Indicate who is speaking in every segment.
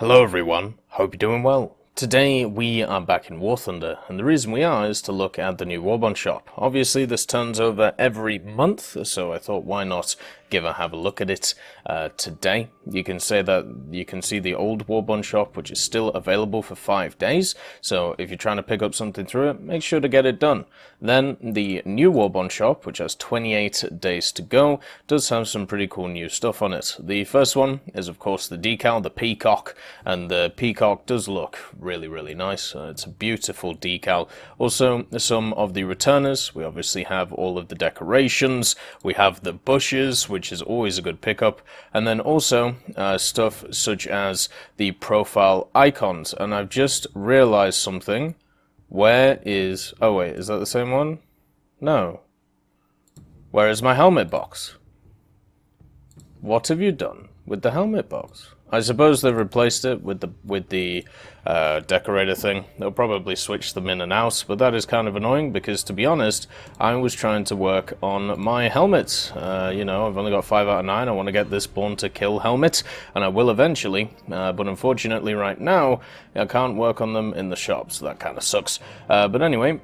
Speaker 1: Hello everyone, hope you're doing well. Today we are back in War Thunder, and the reason we are is to look at the new Warbond shop. Obviously this turns over every month, so I thought why not have a look at it today. You can see the old Warbond shop, which is still available for 5 days, so if you're trying to pick up something through it, make sure to get it done. Then the new Warbond shop, which has 28 days to go, does have some pretty cool new stuff on it. The first one is of course the decal, the peacock, and the peacock does look really nice. It's a beautiful decal. Also some of the returners. We obviously have all of the decorations, we have the bushes, which is always a good pickup, and then also stuff such as the profile icons. And I've just realized something. Where is... oh wait, is that the same one? No. Where is my helmet box? What have you done with the helmet box? I suppose they've replaced it with the decorator thing. They'll probably switch them in and out, but that is kind of annoying because, to be honest, I was trying to work on my helmets. You know, I've only got 5 out of 9. I want to get this Born to Kill helmet, and I will eventually, but unfortunately right now I can't work on them in the shop, so that kind of sucks. But anyway,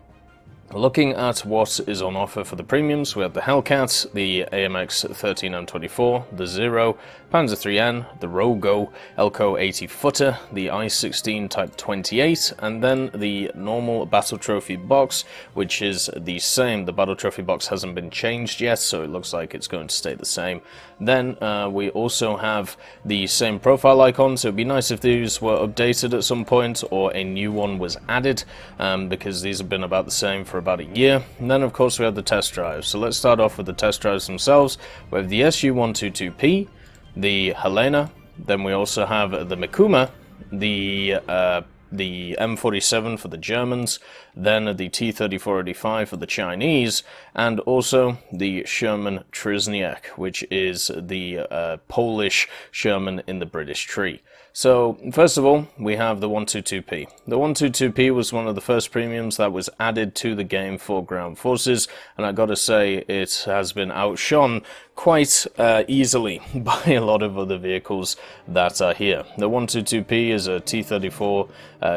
Speaker 1: looking at what is on offer for the premiums, we have the Hellcat, the AMX-13 M24, the Zero, Panzer III, the Rogo, Elko 80-footer, the I-16 Type 28, and then the normal Battle Trophy box, which is the same. The Battle Trophy box hasn't been changed yet, so it looks like it's going to stay the same. Then we also have the same profile icons. It would be nice if these were updated at some point or a new one was added, because these have been about the same for about a year. And then of course we have the test drives. So let's start off with the test drives themselves. We have the Su-122P, the Helena, then we also have the Makoma, the M47 for the Germans, then the T-34-85 for the Chinese, and also the Sherman Trezniak, which is the Polish Sherman in the Pz.III. So, first of all, we have the 122P. The 122P was one of the first premiums that was added to the game for ground forces, and I gotta say, it has been outshone quite easily by a lot of other vehicles that are here. The 122P is a T-34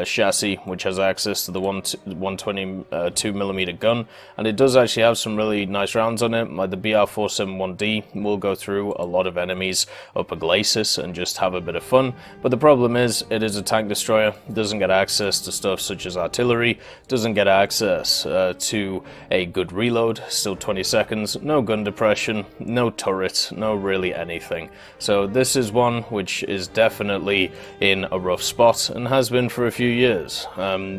Speaker 1: chassis, which has access to the 122mm gun, and it does actually have some really nice rounds on it. Like the BR-471D will go through a lot of enemies up a glacis and just have a bit of fun. But the problem is, it is a tank destroyer, doesn't get access to stuff such as artillery, doesn't get access to a good reload, still 20 seconds, no gun depression, no turret, no really anything. So this is one which is definitely in a rough spot and has been for a few years.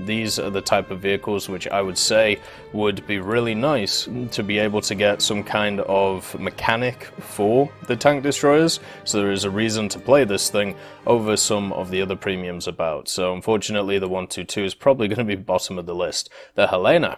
Speaker 1: These are the type of vehicles which I would say would be really nice to be able to get some kind of mechanic for the tank destroyers, so there is a reason to play this thing over some of the other premiums about. So unfortunately the 122 is probably going to be bottom of the list. The Helena.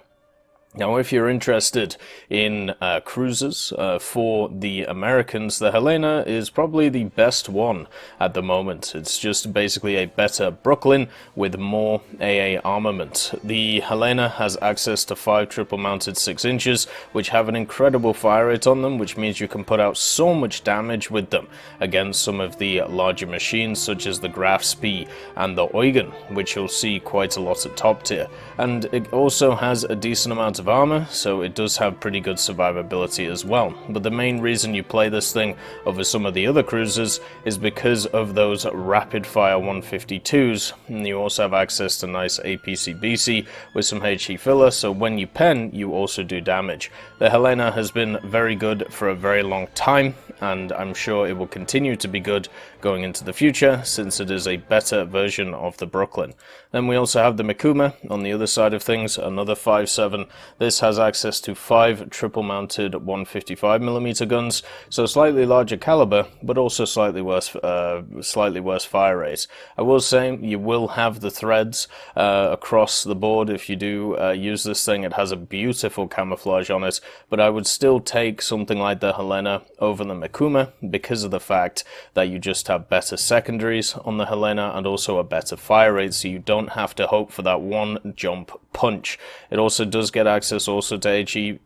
Speaker 1: Now, if you're interested in cruisers for the Americans, the Helena is probably the best one at the moment. It's just basically a better Brooklyn with more AA armament. The Helena has access to 5 triple-mounted 6 inches, which have an incredible fire rate on them, which means you can put out so much damage with them against some of the larger machines, such as the Graf Spee and the Eugen, which you'll see quite a lot at top tier. And it also has a decent amount of armor, so it does have pretty good survivability as well. But the main reason you play this thing over some of the other cruisers is because of those rapid fire 152s, and you also have access to nice APC-BC with some HE filler, so when you pen you also do damage. The Helena has been very good for a very long time, and I'm sure it will continue to be good going into the future, since it is a better version of the Brooklyn. Then we also have the Makoma on the other side of things, another 5.7. This has access to 5 triple-mounted 155mm guns, so slightly larger caliber, but also slightly worse fire rate. I will say you will have the threads across the board if you do use this thing. It has a beautiful camouflage on it, but I would still take something like the Helena over the Makoma because of the fact that you just have better secondaries on the Helena and also a better fire rate, so you don't have to hope for that one jump punch. It also does get access access also to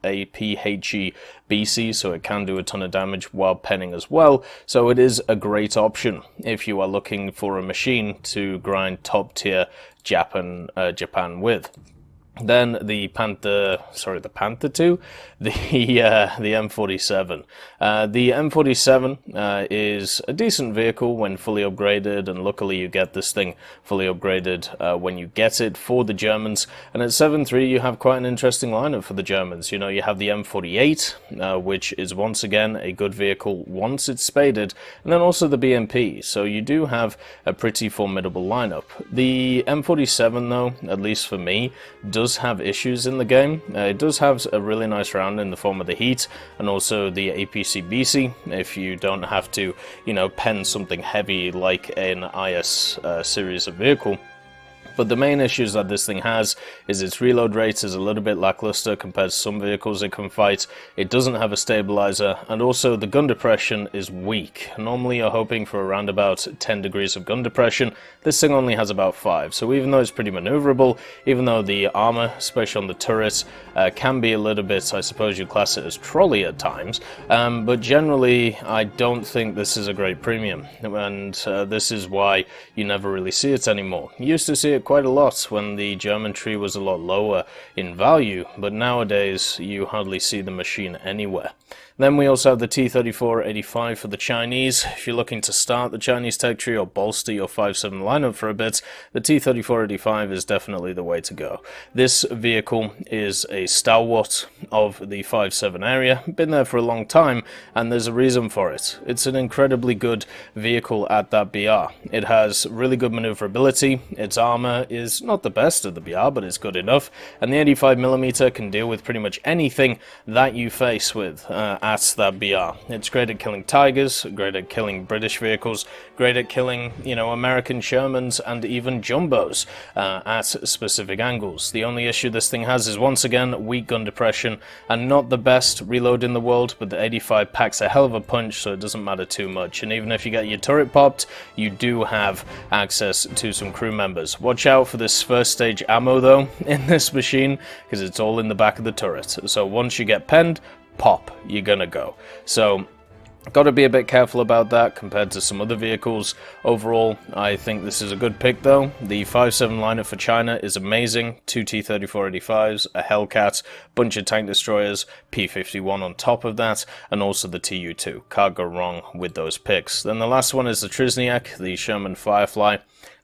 Speaker 1: a PHE BC, so it can do a ton of damage while penning as well. So it is a great option if you are looking for a machine to grind top tier Japan with. Then the Panther II, the M47. The M47 is a decent vehicle when fully upgraded, and luckily you get this thing fully upgraded when you get it for the Germans. And at 7.3 you have quite an interesting lineup for the Germans. You know, you have the M48, which is once again a good vehicle once it's spaded, and then also the BMP. So you do have a pretty formidable lineup. The M47 though, at least for me, does have issues in the game. It does have a really nice round in the form of the heat and also the APC BC if you don't have to, you know, pen something heavy like an IS series of vehicle. But the main issues that this thing has is its reload rate is a little bit lackluster compared to some vehicles it can fight. It doesn't have a stabilizer, and also the gun depression is weak. Normally you're hoping for around about 10 degrees of gun depression. This thing only has about 5, so even though it's pretty maneuverable, even though the armor, especially on the turret, can be a little bit, I suppose you'd class it as trolley at times, but generally I don't think this is a great premium, and this is why you never really see it anymore. You used to see it quite a lot when the German tree was a lot lower in value, but nowadays you hardly see the machine anywhere. Then we also have the T-34-85 for the Chinese. If you're looking to start the Chinese tech tree or bolster your 5.7 lineup for a bit, the T-34-85 is definitely the way to go. This vehicle is a stalwart of the 5.7 area, been there for a long time, and there's a reason for it. It's an incredibly good vehicle at that BR. It has really good maneuverability, its armor is not the best of the BR, but it's good enough, and the 85mm can deal with pretty much anything that you face with at that BR. It's great at killing Tigers, great at killing British vehicles, great at killing, you know, American Shermans and even Jumbos at specific angles. The only issue this thing has is once again weak gun depression and not the best reload in the world, but the 85 packs a hell of a punch, so it doesn't matter too much. And even if you get your turret popped, you do have access to some crew members. Watch out for this first stage ammo though in this machine, because it's all in the back of the turret. So once you get penned, pop, you're gonna go. So got to be a bit careful about that compared to some other vehicles. Overall, I think this is a good pick though. The 5.7 lineup for China is amazing. 2 T-34-85s, a Hellcat, bunch of tank destroyers, P-51 on top of that, and also the Tu-2. Can't go wrong with those picks. Then the last one is the Trezniak, the Sherman Firefly.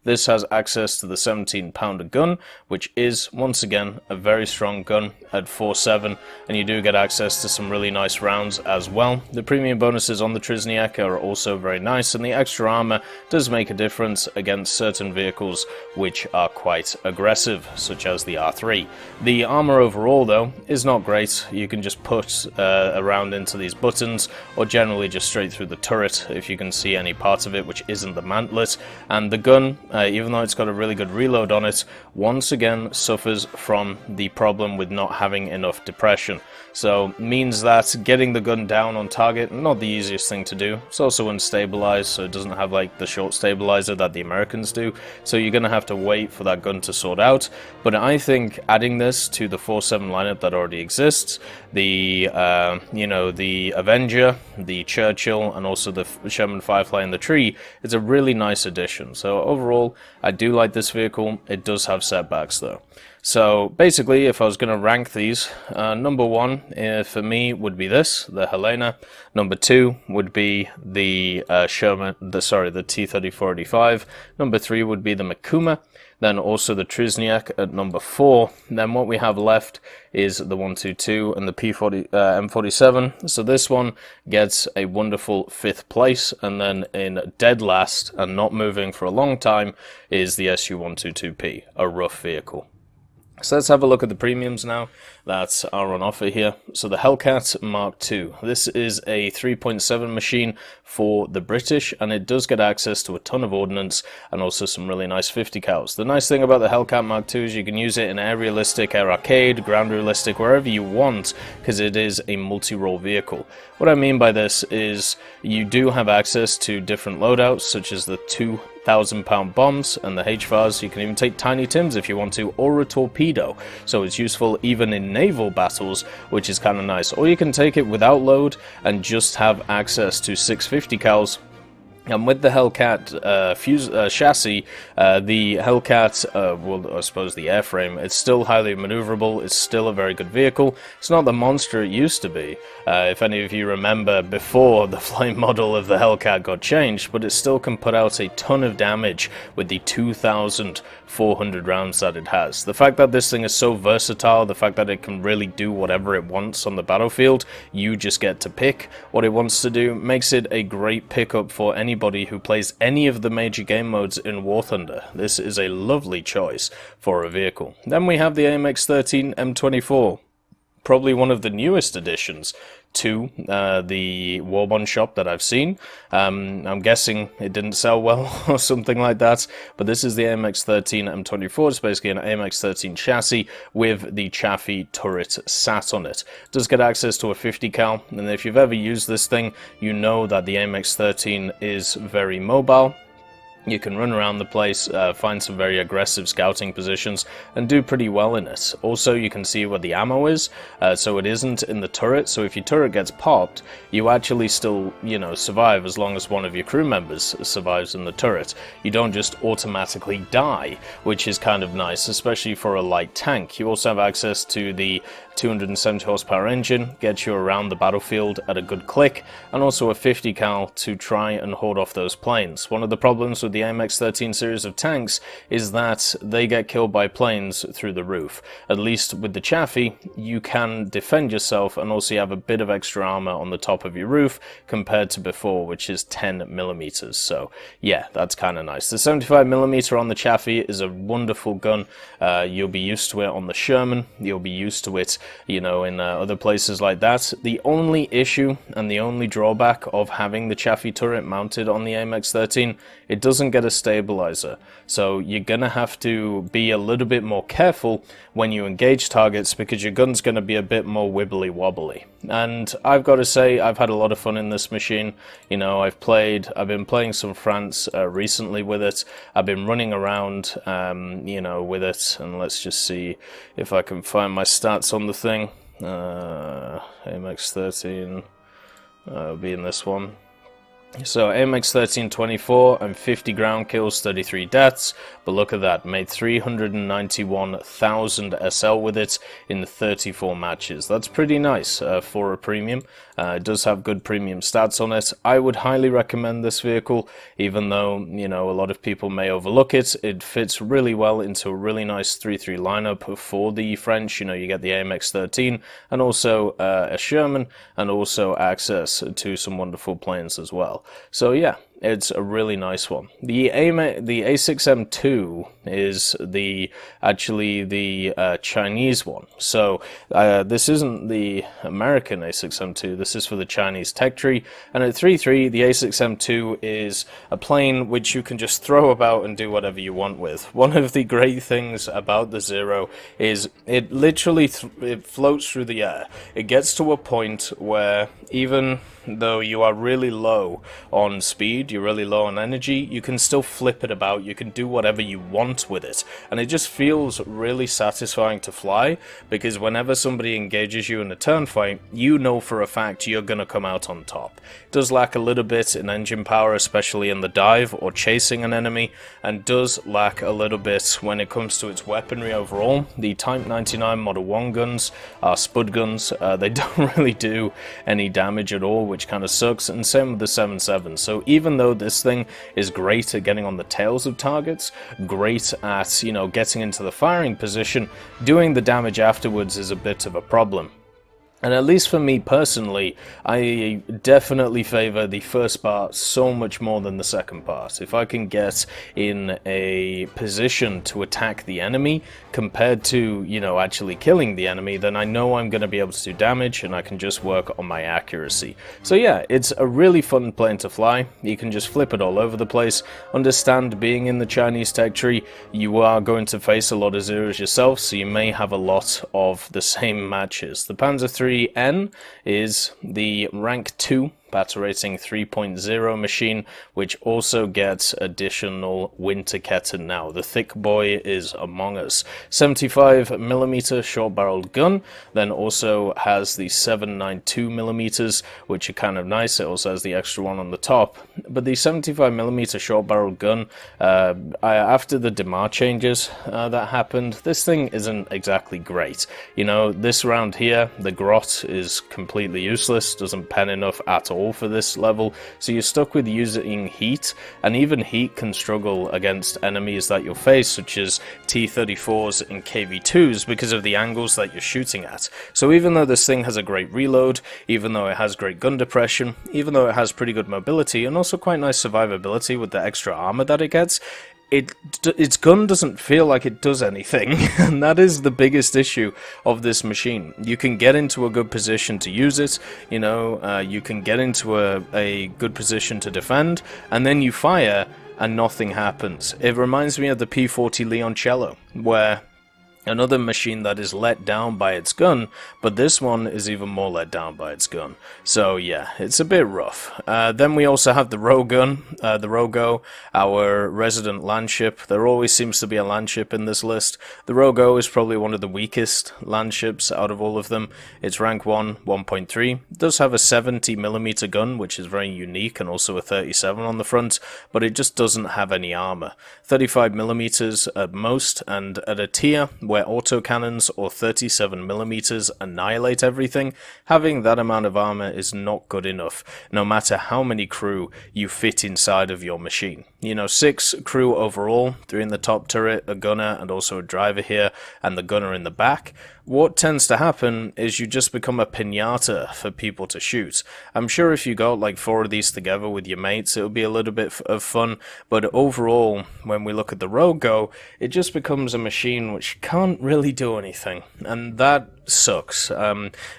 Speaker 1: This has access to the 17-pounder gun, which is, once again, a very strong gun at 4.7, and you do get access to some really nice rounds as well. The premium bonuses on the Trezniak are also very nice, and the extra armor does make a difference against certain vehicles which are quite aggressive, such as the R3. The armor overall, though, is not great. You can just put a round into these buttons, or generally just straight through the turret if you can see any part of it which isn't the mantlet, and the gun, even though it's got a really good reload on it, once again suffers from the problem with not having enough depression. So means that getting the gun down on target, not the easiest thing to do. It's also unstabilized, so it doesn't have like the short stabilizer that the Americans do, so you're gonna have to wait for that gun to sort out. But I think adding this to the 4.7 lineup that already exists, the you know, the Avenger, the Churchill, and also the Sherman Firefly and the Tree, is a really nice addition. So overall, I do like this vehicle. It does have setbacks though. So basically, if I was going to rank these, number one for me would be this, the Helena. Number two would be the the T-34-85. Number three would be the Makoma. Then also the Trezniak at number 4. Then what we have left is the 122 and the M47. So this one gets a wonderful 5th place, and then in dead last and not moving for a long time is the Su-122P, a rough vehicle. So let's have a look at the premiums now that are on offer here. So the Hellcat Mk2. This is a 3.7 machine for the British, and it does get access to a ton of ordnance and also some really nice 50 cals. The nice thing about the Hellcat Mk2 is you can use it in air realistic, air arcade, ground realistic, wherever you want, because it is a multi-role vehicle. What I mean by this is you do have access to different loadouts, such as the 2 1,000-pound bombs and the HVARs. You can even take tiny Tims if you want to, or a torpedo, so it's useful even in naval battles, which is kind of nice. Or you can take it without load and just have access to 650 cals. And with the Hellcat chassis, the Hellcat, well, I suppose the airframe, it's still highly maneuverable, it's still a very good vehicle. It's not the monster it used to be, if any of you remember before the flight model of the Hellcat got changed, but it still can put out a ton of damage with the 2,400 rounds that it has. The fact that this thing is so versatile, the fact that it can really do whatever it wants on the battlefield, you just get to pick what it wants to do, makes it a great pickup for anybody who plays any of the major game modes in War Thunder. This is a lovely choice for a vehicle. Then we have the Mk.II M24, probably one of the newest additions to the Warbond shop that I've seen. I'm guessing it didn't sell well or something like that, but this is the Mk.II M24. It's basically an Mk.13 chassis with the Chaffee turret sat on it. It does get access to a 50 cal, and if you've ever used this thing, you know that the Mk.13 is very mobile. You can run around the place, find some very aggressive scouting positions, and do pretty well in it. Also, you can see where the ammo is, so it isn't in the turret, so if your turret gets popped, you actually still, survive as long as one of your crew members survives in the turret. You don't just automatically die, which is kind of nice, especially for a light tank. You also have access to the 270 horsepower engine, gets you around the battlefield at a good click, and also a 50 cal to try and hold off those planes. One of the problems with the Mk.13 series of tanks is that they get killed by planes through the roof. At least with the Chaffee, you can defend yourself, and also you have a bit of extra armor on the top of your roof compared to before, which is 10mm. So yeah, that's kind of nice. The 75mm on the Chaffee is a wonderful gun. You'll be used to it on the Sherman, you'll be used to it in other places like that. The only issue and the only drawback of having the Chaffee turret mounted on the Mk.13, it doesn't get a stabilizer, so you're gonna have to be a little bit more careful when you engage targets, because your gun's gonna be a bit more wibbly wobbly. And I've got to say, I've had a lot of fun in this machine. I've been playing some France recently with it. I've been running around with it, and let's just see if I can find my stats on the thing. Mk.13 will be in this one. So Mk.13 24 and 50 ground kills, 33 deaths, but look at that, made 391,000 SL with it in 34 matches. That's pretty nice for a premium. It does have good premium stats on it. I would highly recommend this vehicle, even though, a lot of people may overlook it. It fits really well into a really nice 3-3 lineup for the French. You get the Mk.13 and also a Sherman, and also access to some wonderful planes as well. So yeah, it's a really nice one. The A6M2 is actually the Chinese one. So this isn't the American A6M2, this is for the Chinese tech tree. And at 3.3, the A6M2 is a plane which you can just throw about and do whatever you want with. One of the great things about the Zero is it literally it floats through the air. It gets to a point where even though you are really low on speed, you're really low on energy, you can still flip it about, you can do whatever you want with it, and it just feels really satisfying to fly, because whenever somebody engages you in a turn fight, you know for a fact you're going to come out on top. It does lack a little bit in engine power, especially in the dive or chasing an enemy, and does lack a little bit when it comes to its weaponry overall. The Type 99 Model 1 guns are spud guns, they don't really do any damage at all, which kind of sucks, and same with the 7.7. So even though this thing is great at getting on the tails of targets, great at, getting into the firing position, doing the damage afterwards is a bit of a problem. And at least for me personally, I definitely favor the first part so much more than the second part. If I can get in a position to attack the enemy compared to, actually killing the enemy, then I know I'm going to be able to do damage, and I can just work on my accuracy. So yeah, it's a really fun plane to fly. You can just flip it all over the place. Understand, being in the Chinese tech tree, you are going to face a lot of zeros yourself, so you may have a lot of the same matches. The Panzer III N is the rank 2 battle rating 3.0 machine, which also gets additional Winterketten now. The thick boy is among us. 75mm short-barreled gun, then also has the 7.92mm, which are kind of nice. It also has the extra one on the top. But the 75mm short-barreled gun, after the DMAR changes that happened, this thing isn't exactly great. You know, this round here, the grot is completely useless, doesn't pen enough at all for this level, so you're stuck with using heat, and even heat can struggle against enemies that you'll face, such as T-34s and KV-2s, because of the angles that you're shooting at. So even though this thing has a great reload, even though it has great gun depression, even though it has pretty good mobility, and also quite nice survivability with the extra armor that it gets, its gun doesn't feel like it does anything, and that is the biggest issue of this machine. You can get into a good position to use it, you know, you can get into a good position to defend, and then you fire and nothing happens. It reminds me of the P40 Leoncello, where another machine that is let down by its gun, but this one is even more let down by its gun. So yeah, it's a bit rough. Then we also have the Rogo, our resident landship. There always seems to be a landship in this list. The Rogo is probably one of the weakest landships out of all of them. It's rank 1, 1.3. It does have a 70mm gun, which is very unique, and also a 37 on the front, but it just doesn't have any armor. 35mm at most, and at a tier where autocannons or 37mm annihilate everything, having that amount of armor is not good enough, no matter how many crew you fit inside of your machine. You know, 6 crew overall, 3 in the top turret, a gunner, and also a driver here, and the gunner in the back. What tends to happen is you just become a piñata for people to shoot. I'm sure if you got like 4 of these together with your mates, it would be a little bit of fun, but overall, when we look at the Rogo, it just becomes a machine which can't really do anything, and that sucks,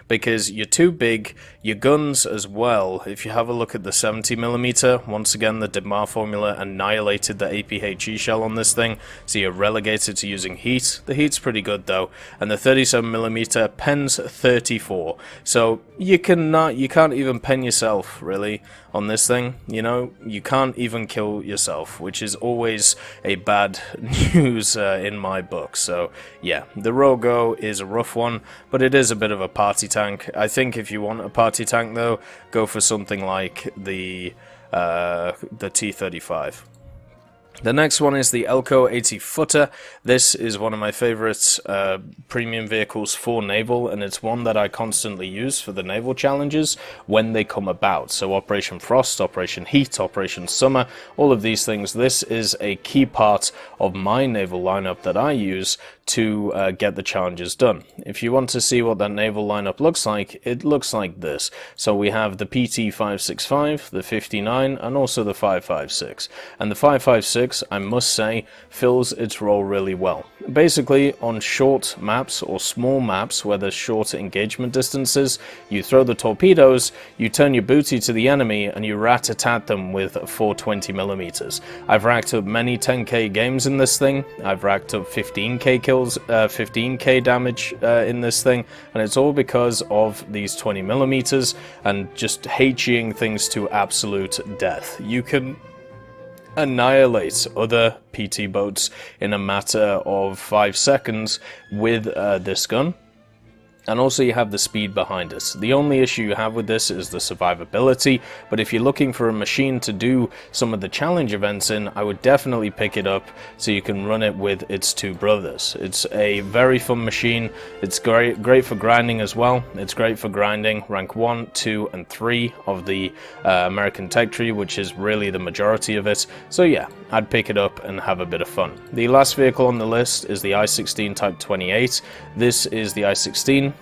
Speaker 1: because you're too big, your guns as well. If you have a look at the 70mm, once again the DMAR formula annihilated the APHE shell on this thing, so you're relegated to using heat. The heat's pretty good though, and the 37mm pens 34, so you can't even pen yourself really on this thing. You know, you can't even kill yourself, which is always a bad news in my book. So yeah, the Rogo is a rough one, but it is a bit of a party tank. I think if you want a party tank though, go for something like the T-35. The next one is the Elko 80-footer. This is one of my favorites premium vehicles for naval, and it's one that I constantly use for the naval challenges when they come about. So Operation Frost, Operation Heat, Operation Summer, all of these things. This is a key part of my naval lineup that I use to get the challenges done. If you want to see what that naval lineup looks like, it looks like this. So we have the PT-565, the 59, and also the 556. And the 556, I must say, fills its role really well. Basically, on short maps or small maps where there's short engagement distances, you throw the torpedoes, you turn your booty to the enemy, and you rat-a-tat them with 420mm. I've racked up many 10k games in this thing. I've racked up 15k kills, 15k damage in this thing, and it's all because of these 20mm and just HEing things to absolute death. You can annihilate other PT boats in a matter of 5 seconds with this gun. And also you have the speed behind it. The only issue you have with this is the survivability, but if you're looking for a machine to do some of the challenge events in, I would definitely pick it up so you can run it with its 2 brothers. It's a very fun machine. It's great for grinding as well. It's great for grinding rank 1, 2, and 3 of the American tech tree, which is really the majority of it. So yeah, I'd pick it up and have a bit of fun. The last vehicle on the list is the I-16 Type 28. This is the I-16,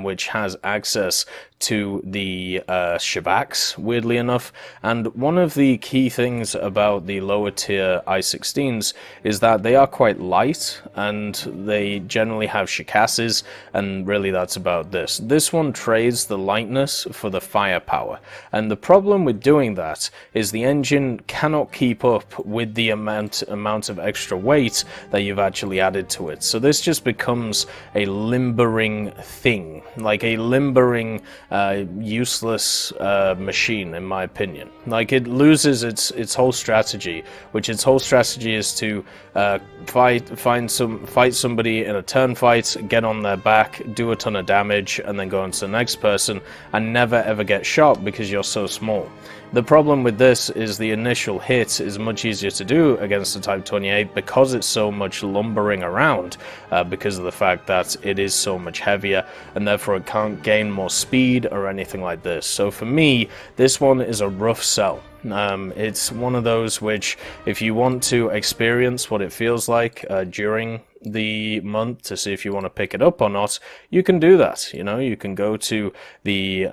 Speaker 1: which has access to the Shavaks, weirdly enough. And one of the key things about the lower tier I-16s is that they are quite light, and they generally have shikasses, and really that's about this. This one trades the lightness for the firepower, and the problem with doing that is the engine cannot keep up with the amount of extra weight that you've actually added to it. So this just becomes a limbering thing, like a limbering, useless machine, in my opinion. Like, it loses its whole strategy, which its whole strategy is to fight somebody in a turn fight, get on their back, do a ton of damage, and then go on to the next person, and never ever get shot because you're so small. The problem with this is the initial hit is much easier to do against the Type 28 because it's so much lumbering around, because of the fact that it is so much heavier, and therefore it can't gain more speed or anything like this. So for me, this one is a rough sell. It's one of those which, if you want to experience what it feels like during the month to see if you want to pick it up or not, you can do that. You know, you can go to the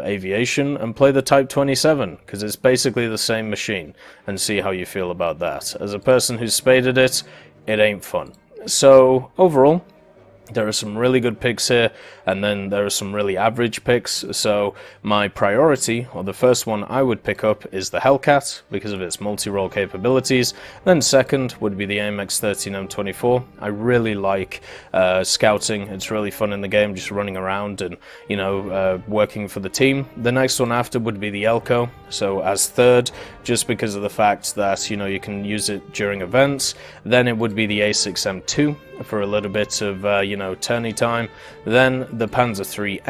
Speaker 1: aviation and play the Type 27, because it's basically the same machine, and see how you feel about that. As a person who's spaded it, it ain't fun. So overall, there are some really good picks here, and then there are some really average picks. So my priority, or the first one I would pick up, is the Hellcat, because of its multi-role capabilities. Then second would be the AMX-13 M24. I really like scouting. It's really fun in the game, just running around and, you know, working for the team. The next one after would be the Elko. So as third, just because of the fact that, you know, you can use it during events. Then it would be the A6 Mk2 for a little bit of, you know, tourney time. Then the Panzer III,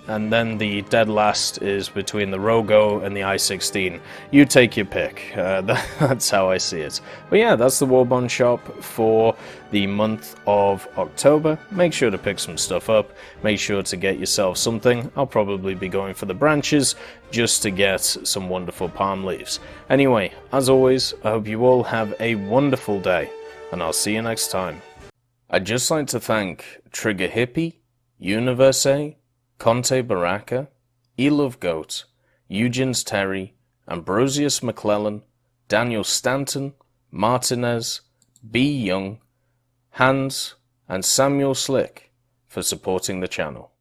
Speaker 1: and then the dead last is between the Rogo and the I-16. You take your pick. That's how I see it. But yeah, that's the Warbond shop for the month of October. Make sure to pick some stuff up. Make sure to get yourself something. I'll probably be going for the branches just to get some wonderful palm leaves. Anyway, as always, I hope you all have a wonderful day, and I'll see you next time. I'd just like to thank Trigger Hippie, Universe, Conte Baraka, Elove Goat, Eugens Terry, Ambrosius McClellan, Daniel Stanton, Martinez, B. Young, Hans, and Samuel Slick for supporting the channel.